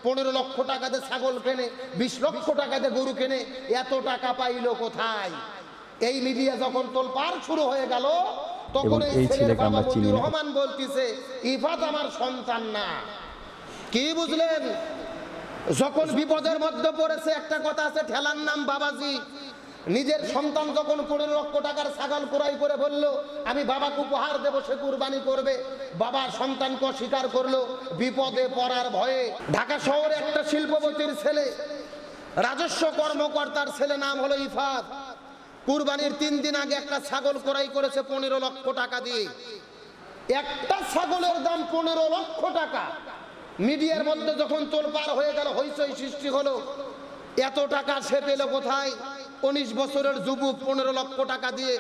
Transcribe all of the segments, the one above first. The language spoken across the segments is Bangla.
15 লক্ষ টাকা দিয়ে ছাগল কেনে, 20 লক্ষ টাকা দিয়ে গরু কেনে, এত টাকা পাইলো কোথায়? এই মিডিয়া যখন তোলপাড় শুরু হয়ে গেল, তখন এই ছেলের বাবা মতিউর রহমান বলতিছে ইফাত আমার সন্তান না। কি বুঝলেন? যখন বিপদের মধ্যে পড়েছে, একটা কথা আছে, ঠেলার নাম বাবাজি। নিজের সন্তান যখন 15 লক্ষ টাকার ছাগল ক্রয় করে বলল আমি বাবাকে উপহার দেব, সে কুরবানি করবে, বাবা সন্তানকে অস্বীকার করলো বিপদে পড়ার ভয়ে। ঢাকা শহরে একটা শিল্পপতির ছেলে, রাজস্ব কর্মকর্তার ছেলে, নাম হলো ইফাত, কুরবানির 3 দিন আগে একটা ছাগল ক্রয় করেছে 15 লক্ষ টাকা দিয়ে। একটা ছাগলের দাম 15 লক্ষ টাকা। মিডিয়ার মধ্যে যখন তোলপাড় হয়ে গেল, হইচই সৃষ্টি হলো, এত টাকা সে পেল কোথায়? 19 বছরের যুবক 15 লক্ষ টাকা দিয়ে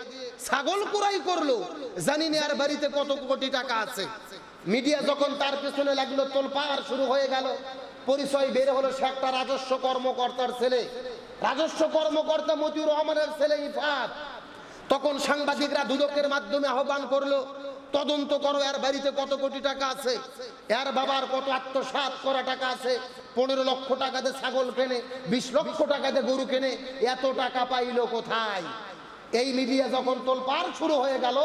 ছাগল ক্রয় করলো, জানি না আর বাড়িতে কত কোটি টাকা আছে। মিডিয়া যখন তার পেছনে লাগলো, তোলপাড় শুরু হয়ে গেল। পরিচয় বের হলো, সে একটা রাজস্ব কর্মকর্তার ছেলে, রাজস্ব কর্মকর্তা মতিউর রহমানের ছেলে ইফাত। তখন সাংবাদিকরা দুদকের মাধ্যমে আহ্বান করলো, তদন্ত করো, এর বাড়িতে কত কোটি টাকা আছে, এর বাবার কত আত্মসাৎ করা টাকা আছে। 15 লক্ষ টাকা দিয়ে ছাগল কেনে, 20 লক্ষ টাকা দিয়ে গরু কেনে, এত টাকা পাইলো কোথায়? এই মিডিয়া যখন তোলপাড় শুরু হয়ে গেল,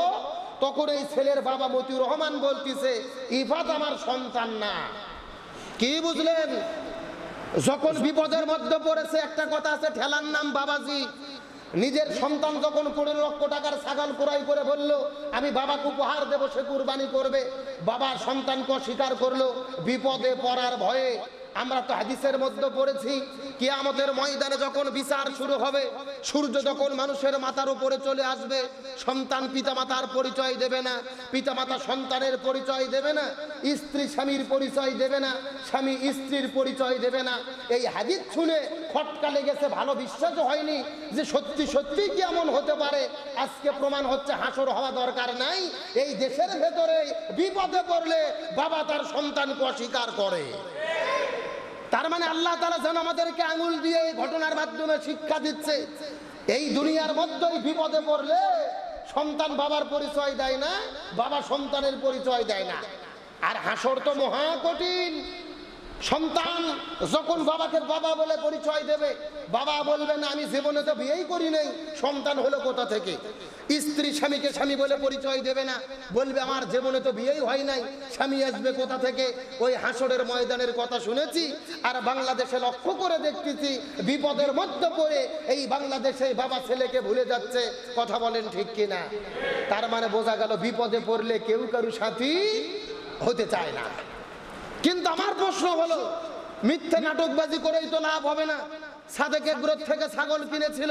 তখন এই ছেলের বাবা মতিউর রহমান বলতিছে ইফাত আমার সন্তান না। কি বুঝলেন? যখন বিপদের মধ্যে পড়েছে, একটা কথা আছে, ঠেলার নাম বাবাজি। নিজের সন্তান যখন 15 লক্ষ টাকার ছাগল ক্রয় করে বলল আমি বাবাকে উপহার দেব, সে কুরবানি করবে, বাবা সন্তানকে অস্বীকার করলো বিপদে পড়ার ভয়ে। আমরা তো হাদিসের মধ্যে পড়েছি, কিয়ামতের ময়দানে যখন বিচার শুরু হবে, সূর্য যখন মানুষের মাথার উপরে চলে আসবে, সন্তান পিতামাতার পরিচয় দেবে না, পিতামাতা সন্তানের পরিচয় দেবে না, স্ত্রী স্বামীর পরিচয় দেবে না, স্বামী স্ত্রীর পরিচয় দেবে না। এই হাদিস শুনে খটকা লেগেছে, ভালো বিশ্বাস হয়নি যে সত্যি সত্যি কি এমন হতে পারে। আজকে প্রমাণ হচ্ছে হাসর হওয়া দরকার নাই। এই দেশের ভেতরে বিপদে পড়লে বাবা তার সন্তানকে অস্বীকার করে। তার মানে আল্লাহ তাআলা যেন আমাদেরকে আঙুল দিয়ে এই ঘটনার মাধ্যমে শিক্ষা দিচ্ছে, এই দুনিয়ার মধ্যে বিপদে পড়লে সন্তান বাবার পরিচয় দেয় না, বাবা সন্তানের পরিচয় দেয় না। আর হাসর তো মহা কঠিন। সন্তান যখন বাবাকে বাবা বলে পরিচয় দেবে, বাবা বলবে না আমি জীবনে তো বিয়েই করি নাই, সন্তান হলো কোথা থেকে। স্ত্রী স্বামীকে স্বামী বলে পরিচয় দেবে না, বলবে আমার জীবনে তো বিয়েই হয় নাই, স্বামী আসবে কোথা থেকে। ওই হাসরের ময়দানের কথা শুনেছি, আর বাংলাদেশে লক্ষ্য করে দেখতেছি বিপদের মধ্যে পড়ে এই বাংলাদেশে বাবা ছেলেকে ভুলে যাচ্ছে। কথা বলেন ঠিক কিনা? তার মানে বোঝা গেল বিপদে পড়লে কেউ কারু সাথী হতে চায় না। কিন্তু আমার প্রশ্ন হলো, মিথ্যে নাটকবাজি করেই তো লাভ হবে না। সাদেক এগ্রো থেকে ছাগল কিনেছিল,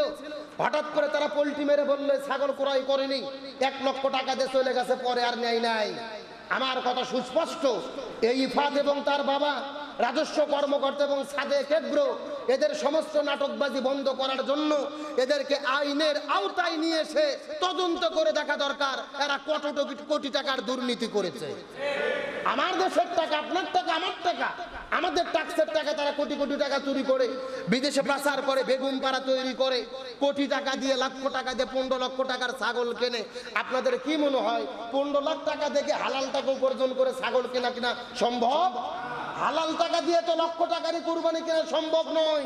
হঠাৎ করে তারা পোল্ট্রি মেরে বললে ছাগল ক্রয় করেনি, 1 লক্ষ টাকা দিয়ে চলে গেছে, পরে আর নেয় নাই। আমার কথা সুস্পষ্ট, এই ইফাত এবং তার বাবা রাজস্ব কর্মকর্তা এবং সাদেক এগ্রো, এদের সমস্ত নাটকবাজি বন্ধ করার জন্য এদেরকে আইনের আওতায় নিয়ে এসে তদন্ত করে দেখা দরকার এরা কত কোটি টাকার দুর্নীতি করেছে। আমার দেশের টাকা, আপনার টাকা, আমার টাকা, আমাদের ট্যাক্সের টাকা তারা কোটি কোটি টাকা চুরি করে বিদেশে পাচার করে, বেগুন পাড়া তৈরি করে, কোটি টাকা দিয়ে, লক্ষ টাকা দিয়ে 15 লক্ষ টাকার ছাগল কেনে। আপনাদের কি মনে হয় 15 লাখ টাকা থেকে হালাল টাকা উপার্জন করে ছাগল কেনা কিনা সম্ভব? হালাল টাকা দিয়ে তো লক্ষ টাকারই কুরবানি কেনা সম্ভব নয়।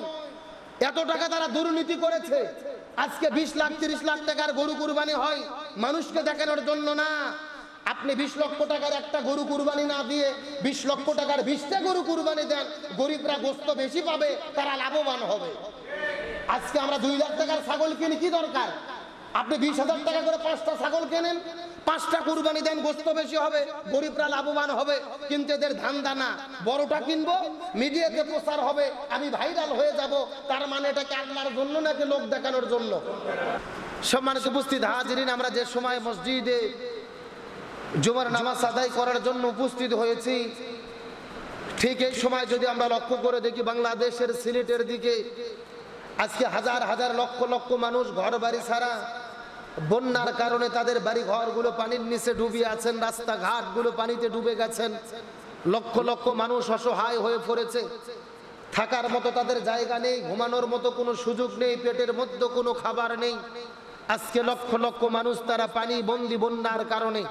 এত টাকা তারা দুর্নীতি করেছে। আজকে 20 লাখ 30 লাখ টাকার গরু কুরবানি হয় মানুষকে দেখানোর জন্য না। আপনি 20 লক্ষ টাকার একটা গরু কুরবানি না দিয়ে 20 লক্ষ টাকার 20টা গরু কুরবানি দেন, গরিবরা গোশত বেশি পাবে, তারা লাভবান হবে। আজকে আমরা 2 লাখ টাকার ছাগল কিনি, কি দরকার? আপনি 20,000 টাকা করে 5টা ছাগল কেনেন, 5টা কুরবানি দেন, গোশত বেশি হবে, গরিবরা লাভবান হবে। কিন্তু এদের ধান্দা না, বড়টা কিনবো, মিডিয়াতে প্রচার হবে, আমি ভাইরাল হয়ে যাব। তার মানে এটাকে আল্লাহর জন্য নাকি লোক দেখানোর জন্য? সম্মানিত উপস্থিত হাজিরিন, আমরা যে সময় মসজিদে জুমার নামাজ আদায় করার জন্য উপস্থিত হয়েছি, ঠিক এই সময় যদি আমরা লক্ষ্য করে দেখি বাংলাদেশের সিলেটের দিকে আজকে হাজার হাজার লক্ষ লক্ষ মানুষ ঘর বাড়ি ছাড়া, বন্যার কারণে তাদের বাড়ি ঘরগুলো পানির নিচে ডুবে আছেন, রাস্তাঘাটগুলো পানিতে ডুবে গেছেন। লক্ষ লক্ষ মানুষ অসহায় হয়ে পড়েছে, থাকার মতো তাদের জায়গা নেই, ঘুমানোর মতো কোনো সুযোগ নেই, পেটের মধ্যে কোনো খাবার নেই। আজকে লক্ষ লক্ষ মানুষ তারা পানি বন্দি, বন্যার কারণে।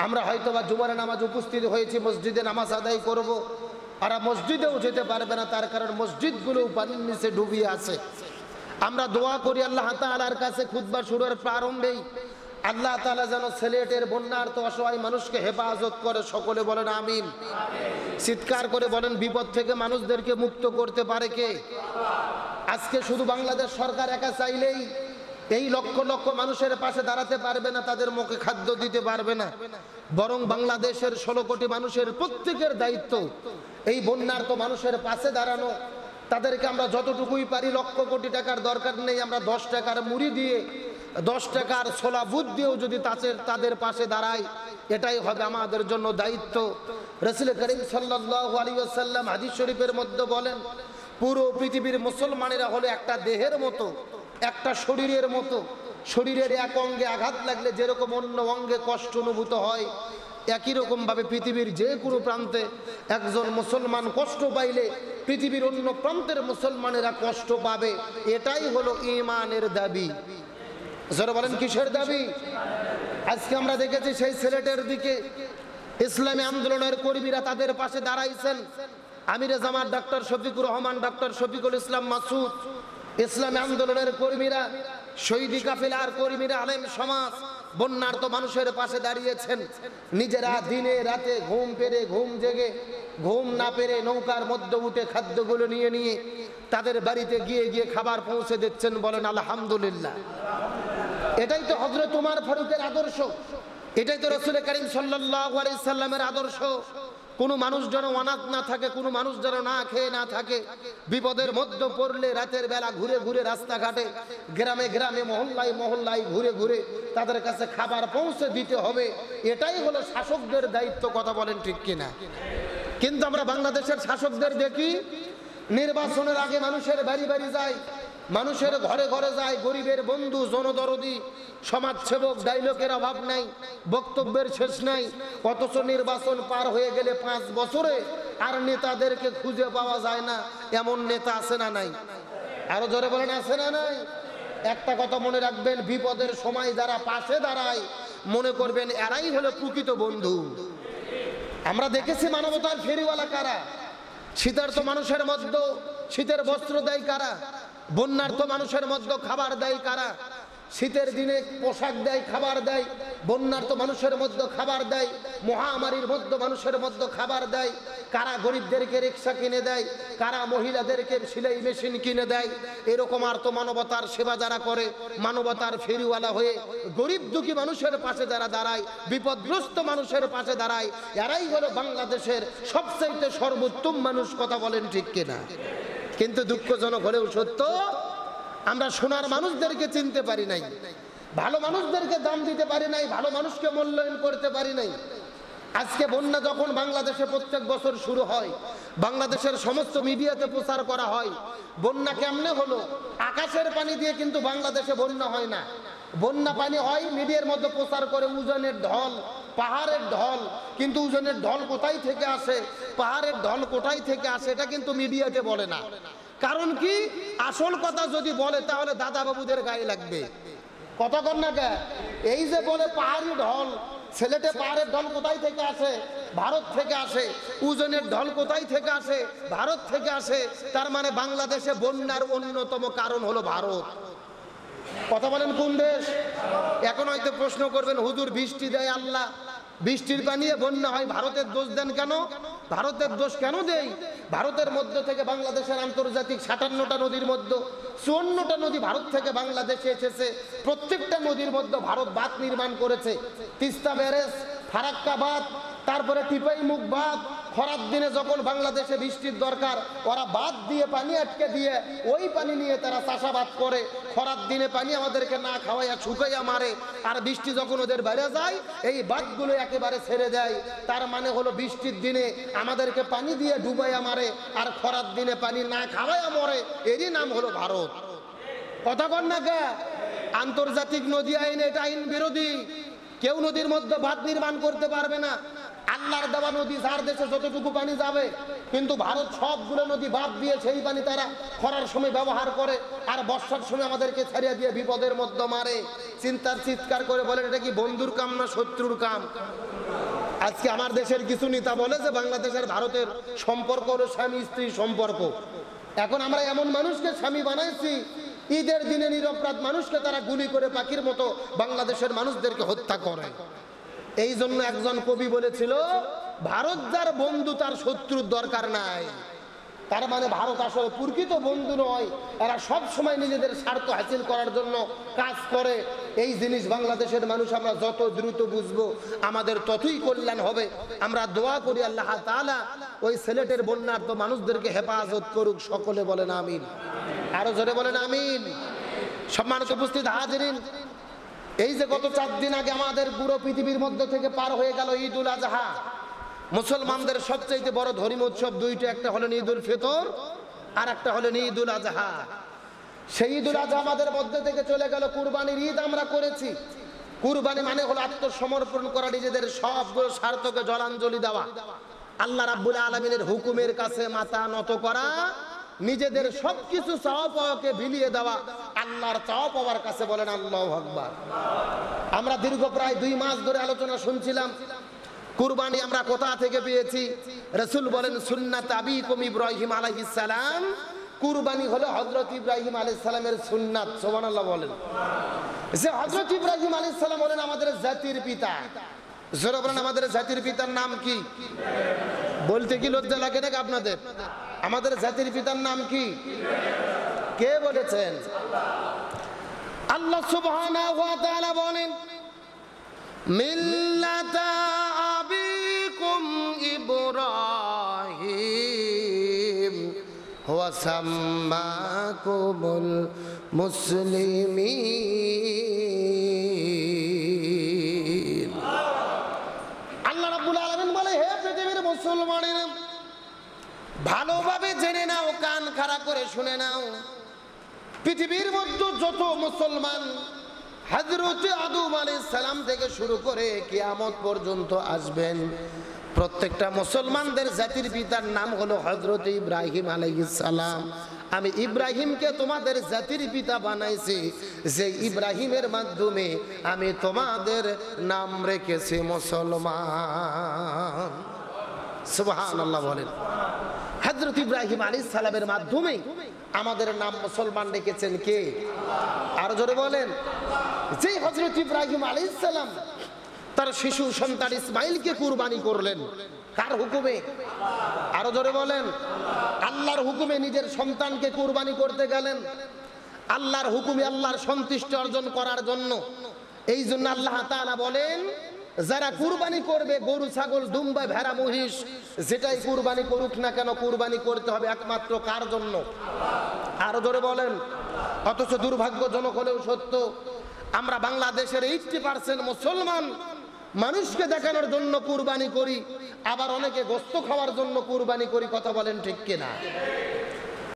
আমরা হয়তোবা জুমার নামাজ উপস্থিত হয়েছি, মসজিদে নামাজ আদায় করব, আর মসজিদেও যেতে পারবে না, তার কারণ মসজিদগুলো পানির নিচে ডুবিয়ে আছে। আমরা দোয়া করি আল্লাহ তাআলার কাছে খুতবা শুরুর প্রারম্ভেই আল্লাহ তাআলা যেন সিলেটের বন্যার্ত অসহায় মানুষকে হেফাজত করে, সকলে বলেন আমিন। চিৎকার করে বলেন, বিপদ থেকে মানুষদেরকে মুক্ত করতে পারে কে? আজকে শুধু বাংলাদেশ সরকার একা চাইলেই এই লক্ষ লক্ষ মানুষের পাশে দাঁড়াতে পারবে না, তাদের মুখে খাদ্য দিতে পারবে না, বরং বাংলাদেশের 16 কোটি মানুষের প্রত্যেকের দায়িত্ব এই বন্যার্ত মানুষের পাশে দাঁড়ানো। তাদেরকে আমরা যতটুকুই পারি, লক্ষ কোটি টাকার দরকার নেই, আমরা 10 টাকার মুড়ি দিয়ে 10 টাকার ছোলা বুট দিয়েও যদি তাদের পাশে দাঁড়াই, এটাই হবে আমাদের জন্য দায়িত্ব। রাসূল করিম সাল্লাল্লাহু আলাইহি ওয়াসাল্লাম হাদিস শরীফের মধ্যে বলেন, পুরো পৃথিবীর মুসলমানেরা হলো একটা দেহের মতো, একটা শরীরের মতো। শরীরের এক অঙ্গে আঘাত লাগলে যেরকম অন্য অঙ্গে কষ্ট অনুভূত হয়, একই রকম ভাবে পৃথিবীর যে কোনো প্রান্তে একজন মুসলমান কষ্ট পাইলে পৃথিবীর অন্য প্রান্তের মুসলমানেরা কষ্ট পাবে। এটাই হলো ঈমানের দাবি। যারা বলেন কিসের দাবি? আজকে আমরা দেখেছি সেই সিলেটের দিকে ইসলামী আন্দোলনের কর্মীরা তাদের পাশে দাঁড়াইছেন। আমিরে জামাত ডক্টর শফিকুর রহমান, ডক্টর শফিকুল ইসলাম মাসুদ, ইসলামী আন্দোলনের কর্মীরা, শহীদি কাফেলার কর্মীরা, আলেম সমাজ বন্যার্ত মানুষের পাশে দাঁড়িয়েছেন। নিজেরা দিনে রাতে ঘুম পেরে ঘুম জেগে, ঘুম না পেরে নৌকার মধ্যে উঠে খাদ্যগুলো নিয়ে নিয়ে তাদের বাড়িতে গিয়ে গিয়ে খাবার পৌঁছে দিচ্ছেন। বলেন আলহামদুলিল্লাহ। এটাই তো হযরত ওমর ফারুকের আদর্শ, এটাই তো রাসূল করিম সাল্লাল্লাহু আলাইহি সাল্লামের আদর্শ। কোনো মানুষ যেন অনাথ না থাকে, কোনো মানুষ যেন না খেয়ে না থাকে। বিপদের মধ্যে পড়লে রাতের বেলা ঘুরে ঘুরে রাস্তাঘাটে, গ্রামে গ্রামে, মহল্লায় মহল্লায় ঘুরে ঘুরে তাদের কাছে খাবার পৌঁছে দিতে হবে। এটাই হলো শাসকদের দায়িত্ব। কথা বলেন ঠিক কিনা? কিন্তু আমরা বাংলাদেশের শাসকদের দেখি নির্বাচনের আগে মানুষের বাড়ি বাড়ি যায়, মানুষের ঘরে ঘরে যায়, গরিবের বন্ধু, জনদরদি, সমাজসেবক, ডায়লগের অভাব নাই, বক্তব্যের শেষ নাই। অথচ নির্বাচন পার হয়ে গেলে 5 বছরে আর নেতাদেরকে খুঁজে পাওয়া যায় না। এমন নেতা আছে না নাই? আরো জোরে বলেন, আছে না নাই? একটা কথা মনে রাখবেন, বিপদের সময় যারা পাশে দাঁড়ায় মনে করবেন এরাই হলো প্রকৃত বন্ধু। আমরা দেখেছি মানবতার ফেরিওয়ালা কারা, শীতার্ত মানুষের মধ্যে শীতের বস্ত্র দেয় কারা, বন্যার্ত মানুষের মধ্যে খাবার দেয় কারা, শীতের দিনে পোশাক দেয়, খাবার দেয়, বন্যার্ত মানুষের মধ্যে খাবার দেয়, মহামারীর মধ্যে মানুষের মধ্যে খাবার দেয় কারা, গরিবদেরকে রিক্সা কিনে দেয় কারা, মহিলাদেরকে সেলাই মেশিন কিনে দেয়। এরকম আর্ত মানবতার সেবা যারা করে, মানবতার ফেরিওয়ালা হয়ে গরিব দুঃখী মানুষের পাশে যারা দাঁড়ায়, বিপদগ্রস্ত মানুষের পাশে দাঁড়ায়, এরাই হলো বাংলাদেশের সবচাইতে সর্বোত্তম মানুষ। কথা বলেন ঠিক কিনা? কিন্তু দুঃখজনক হলেও সত্য, আমরা সোনার মানুষদেরকে চিনতে পারি নাই, ভালো মানুষদেরকে দাম দিতে পারি নাই, ভালো মানুষকে মূল্যায়ন করতে পারি নাই। আজকে বন্যা যখন বাংলাদেশে প্রত্যেক বছর শুরু হয়, বাংলাদেশের সমস্ত মিডিয়াতে প্রচার করা হয় বন্যা কেমনে হলো। আকাশের পানি দিয়ে কিন্তু বাংলাদেশে বন্যা হয় না, বন্যা পানি হয় মিডিয়ার মধ্যে প্রচার করে উজানের ঢল, পাহাড়ের ঢল। কিন্তু উজানের ঢল কোথায় থেকে আসে, পাহাড়ের ঢল কোথায় থেকে আসে, এটা কিন্তু মিডিয়াতে বলে না। কারণ কি? আসল কথা যদি বলে তাহলে দাদা বাবুদের গায়ে লাগবে। কথা কর না কে? এই যে বলে পাহাড়ি ঢল, সিলেটে পাহাড়ের ঢল কোথায় থেকে আসে? ভারত থেকে আসে। উজানের ঢল কোথায় থেকে আসে? ভারত থেকে আসে। তার মানে বাংলাদেশে বন্যার অন্যতম কারণ হলো ভারত। কথা বলেন কোন দেশ? এখন হয়তো প্রশ্ন করবেন, হুজুর বৃষ্টি দেয় আল্লাহ, বৃষ্টির পানি বন্যা হয়, ভারতের দোষ দেন কেন? ভারতের দোষ কেন দেই? ভারতের মধ্যে থেকে বাংলাদেশের আন্তর্জাতিক 57টা নদীর মধ্যে 54টা নদী ভারত থেকে বাংলাদেশে এসেছে। প্রত্যেকটা নদীর মধ্যে ভারত বাঁধ নির্মাণ করেছে। তিস্তা ব্যারেজ, ফারাক্কা বাঁধ, তারপরে টিপাই মুখ বাঁধ। খরার দিনে যখন বাংলাদেশে বৃষ্টির দরকার, ওরা বাঁধ দিয়ে পানি আটকে দিয়ে ওই পানি নিয়ে তারা চাষাবাদ করে। খরার দিনে পানি আমাদেরকে না খাওয়াইয়া শুকাইয়া মারে, আর বৃষ্টি যখন ওদের বেড়ে যায় এই বাঁধগুলো একেবারে ছেড়ে দেয়। তার মানে হলো বৃষ্টির দিনে আমাদেরকে পানি দিয়ে ডুবাইয়া মারে, আর খরার দিনে পানি না খাওয়াইয়া মরে। এরই নাম হলো ভারত। কথা কন না কে? আন্তর্জাতিক নদী আইন এটা আইন বিরোধী। কেউ নদীর মধ্যে বাঁধ নির্মাণ করতে পারবে না। আল্লাহর দেওয়া নদী, যার দেশে যতটুকু পানি যাবে। কিন্তু ভারত সবগুলো নদী বাদ দিয়ে সেই পানি তারা খরার সময় ব্যবহার করে, আর বর্ষার সময় আমাদেরকে ছাড়িয়ে দিয়ে বিপদের মধ্যে মারে। চিৎকার করে বলেন, এটা কি বন্ধুর কাম না শত্রুর কাম? আজকে আমার দেশের কিছু নেতা বলে যে বাংলাদেশের ভারতের সম্পর্ক হলো স্বামী স্ত্রী সম্পর্ক। এখন আমরা এমন মানুষকে স্বামী বানাইছি, ঈদের দিনে নিরপরাধ মানুষকে তারা গুলি করে পাখির মতো বাংলাদেশের মানুষদেরকে হত্যা করে। এই জন্য একজন কবি বলেছিল, ভারত যার বন্ধু তার শত্রুর দরকার নাই। তার মানে ভারত আসলে প্রকৃত বন্ধু নয়, এরা সব সময় নিজেদের স্বার্থ হাসিল করার জন্য কাজ করে। এই জিনিস বাংলাদেশের মানুষ আমরা যত দ্রুত বুঝবো আমাদের ততই কল্যাণ হবে। আমরা দোয়া করি আল্লাহ তাআলা ওই সিলেটের বন্যার্ত মানুষদেরকে হেফাজত করুক। সকলে বলেন আমিন, আরো জোরে বলেন আমিন। সম্মানিত উপস্থিত হাজিরিন, এই যে গত 4 দিন আগে আমাদের পুরো পৃথিবীর মধ্যে থেকে পার হয়ে গেল ঈদুল আজহা। মুসলমানদের সবচেয়ে বড় ধর্মীয় উৎসব দুইটা, একটা হলো ঈদুল ফিতর আর একটা হলো ঈদুল আজহা। সেই ঈদুল আজহা আমাদের মধ্যে থেকে চলে গেল, কুরবানির ঈদ আমরা করেছি। কুরবানি মানে হলো আত্মসমর্পণ করা, নিজেদের সবগুলো স্বার্থকে জলাঞ্জলি দেওয়া, আল্লাহ রাব্বুল আলামিনের হুকুমের কাছে মাথা নত করা, নিজেদের সবকিছু চাওয়া পাওয়াকে বিলিয়ে দেওয়া আল্লাহর চাওয়া পাওয়ার কাছে। বলেন আল্লাহু আকবার। আমরা দীর্ঘ প্রায় 2 মাস ধরে আলোচনা শুনছিলাম কুরবানি আমরা কোথা থেকে পেয়েছি। রাসূল বলেন সুন্নাত আবিকুম ইব্রাহিম আলাইহিস সালাম, কুরবানি হলো হযরত ইব্রাহিম আলাইহিস সালামের সুন্নাত। সুবহানাল্লাহ বলেন। যে হযরত ইব্রাহিম আলাইহিস সালাম হলেন আমাদের জাতির পিতা। জোরে বলেন আমাদের জাতির পিতার নাম কি? বলতে কি লজ্জা লাগে নাকি আপনাদের? আমাদের জাতির পিতার নাম কি? কে বলেছেন? আল্লাহ সুবহানাহু ওয়া তাআলা বলেন মিল্লাতা আবিকুম ইব্রাহিম ওয়া সাম্মাকুমুল মুসলিমিন। আল্লাহ রাব্বুল আলামিন বলে, হে পৃথিবীর মুসলমানেরা, ভালোভাবে জেনে নাও, কান খাড়া করে শুনে নাও, পৃথিবীর মধ্যে যত মুসলমান হযরত আদম আলাইহিস সালাম থেকে শুরু করে কিয়ামত পর্যন্ত আসবেন, প্রত্যেকটা মুসলমানদের জাতির পিতার নাম হলো হযরত ইব্রাহিম আলাইহিস সালাম। আমি ইব্রাহিমকে তোমাদের জাতির পিতা বানাইছি, যে ইব্রাহিমের মাধ্যমে আমি তোমাদের নাম রেখেছি মুসলমান। সুবহানাল্লাহ বলেন। হযরত ইব্রাহিম আলাইহিস সালামের মাধ্যমে আমাদের নাম মুসলমান রেখেছেন কে? আর জোরে বলেন। যে হযরত ইব্রাহিম আলাইহিস সালাম তার শিশু সন্তান ইসমাইলকে কুরবানি করলেন, কার হুকুমে? আরো জোরে বলেন। আল্লাহর হুকুমে নিজের সন্তানকে কুরবানি করতে গেলেন, আল্লাহর হুকুমে, আল্লাহর সন্তুষ্টি অর্জন করার জন্য। এই জন্য আল্লাহ তাআলা বলেন, যারা কুরবানি করবে, গরু ছাগল দুম্বা ভেড়া মহিষ যেটাই কুরবানি করুক না কেন, কুরবানি করতে হবে একমাত্র কার জন্য? আরো জোরে বলেন। অথচ দুর্ভাগ্যজনক হলেও সত্য, আমরা বাংলাদেশের 80% মুসলমান মানুষকে দেখানোর জন্য কুরবানি করি, আবার অনেকে গোশত খাওয়ার জন্য কুরবানি করি। কথা বলেন ঠিক কিনা?